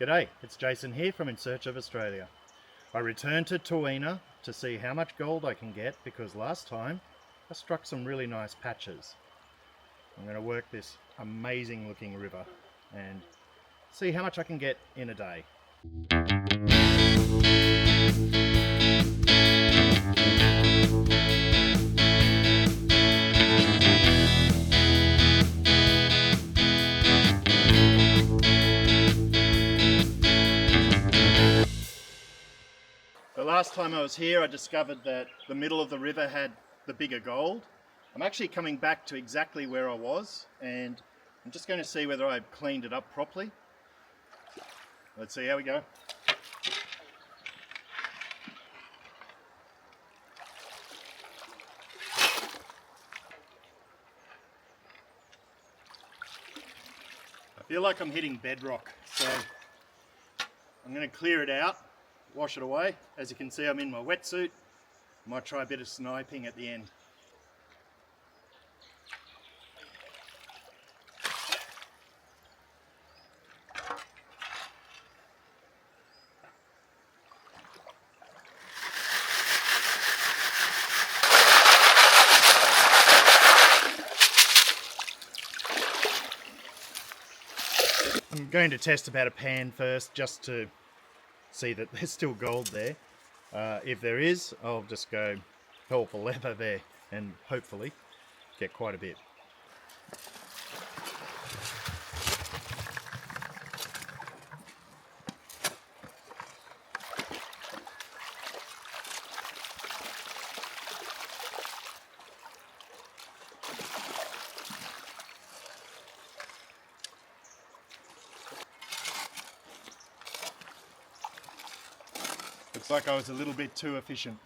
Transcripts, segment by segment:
G'day, it's Jason here from In Search of Australia. I returned to Tuena to see how much gold I can get because last time I struck some really nice patches. I'm going to work this amazing looking river and see how much I can get in a day. The last time I was here I discovered that the middle of the river had the bigger gold. I'm actually coming back to exactly where I was and I'm just going to see whether I've cleaned it up properly. Let's see how we go. I feel like I'm hitting bedrock, so I'm going to clear it out, wash it away. As you can see, I'm in my wetsuit. Might try a bit of sniping at the end. I'm going to test about a pan first just to see that there's still gold there. If there is, I'll just go hell for leather there and hopefully get quite a bit. Looks like I was a little bit too efficient.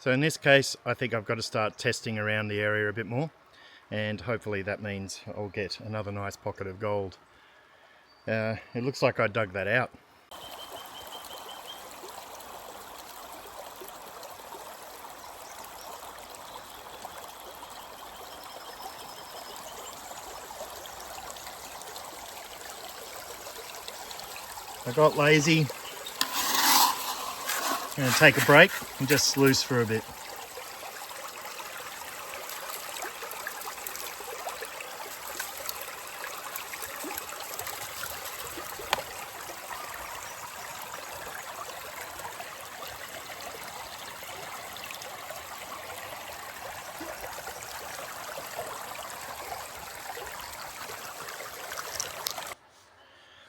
So in this case, I think I've got to start testing around the area a bit more, and hopefully that means I'll get another nice pocket of gold. It looks like I dug that out. I got lazy. I'm going to take a break and just sluice for a bit.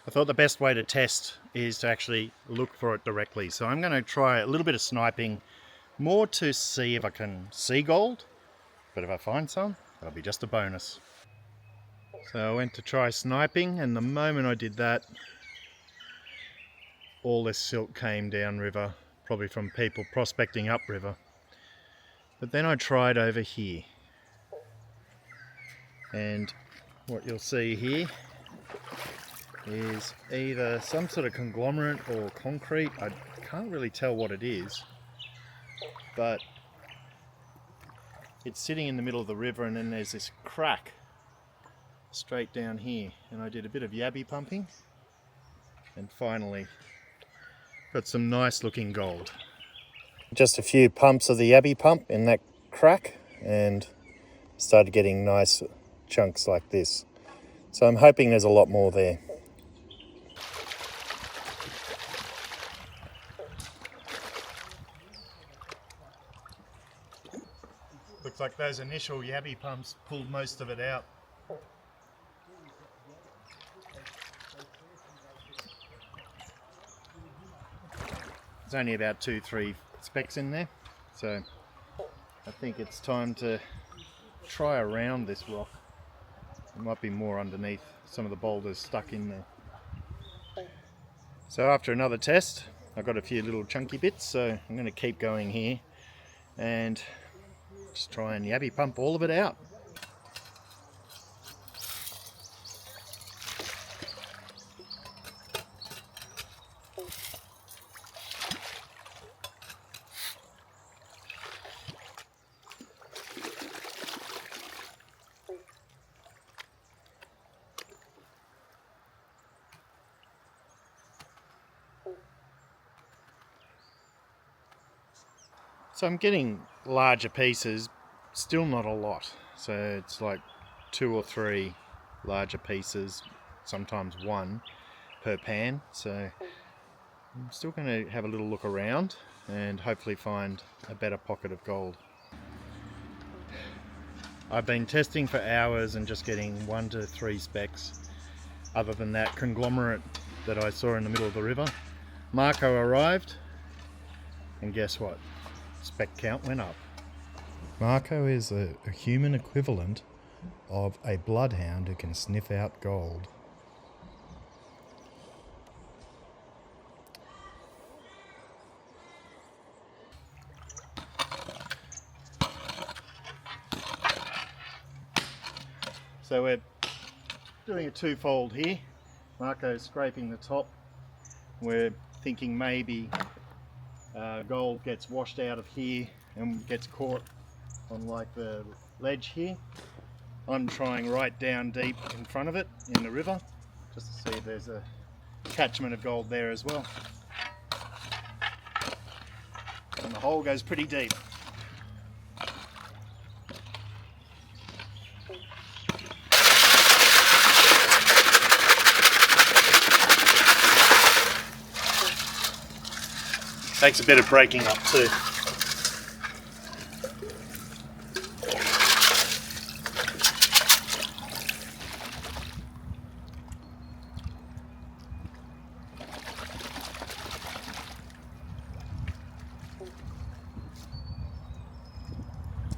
I thought the best way to test is to actually look for it directly. So I'm going to try a little bit of sniping, more to see if I can see gold. But if I find some, that'll be just a bonus. So I went to try sniping, and the moment I did that, all this silt came downriver, probably from people prospecting upriver. But then I tried over here. And what you'll see here is either some sort of conglomerate or concrete. I can't really tell what it is, but it's sitting in the middle of the river, and then there's this crack straight down here, and I did a bit of yabby pumping and finally got some nice looking gold. Just a few pumps of the yabby pump in that crack and started getting nice chunks like this. So I'm hoping there's a lot more there. Looks like those initial yabby pumps pulled most of it out. There's only about 2-3 specks in there, so I think it's time to try around this rock. There might be more underneath, some of the boulders stuck in there. So after another test, I got a few little chunky bits, so I'm going to keep going here and just try and yabby pump all of it out. So I'm getting larger pieces, still not a lot. So it's like 2 or 3 larger pieces, sometimes 1 per pan. So I'm still going to have a little look around and hopefully find a better pocket of gold. I've been testing for hours and just getting 1 to 3 specks. Other than that conglomerate that I saw in the middle of the river. Marco arrived, and guess what? Speck count went up. Marco is a human equivalent of a bloodhound who can sniff out gold. So we're doing a twofold here. Marco's scraping the top. We're thinking maybe gold gets washed out of here and gets caught on like the ledge here. I'm trying right down deep in front of it in the river just to see if there's a catchment of gold there as well. And the hole goes pretty deep. Takes a bit of breaking up too.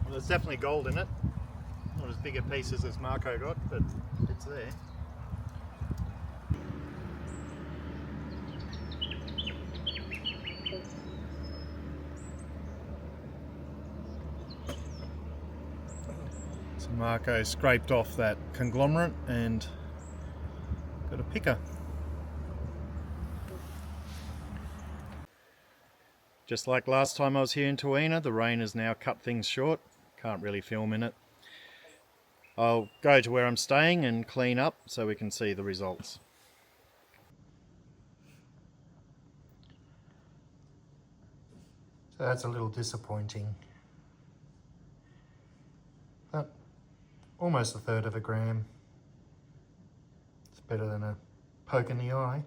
Well, there's definitely gold in it. Not as big a pieces as Marco got, but it's there. So Marco scraped off that conglomerate and got a picker. Just like last time I was here in Tuena, the rain has now cut things short. Can't really film in it. I'll go to where I'm staying and clean up so we can see the results. So that's a little disappointing. But almost 1/3 of a gram. It's better than a poke in the eye.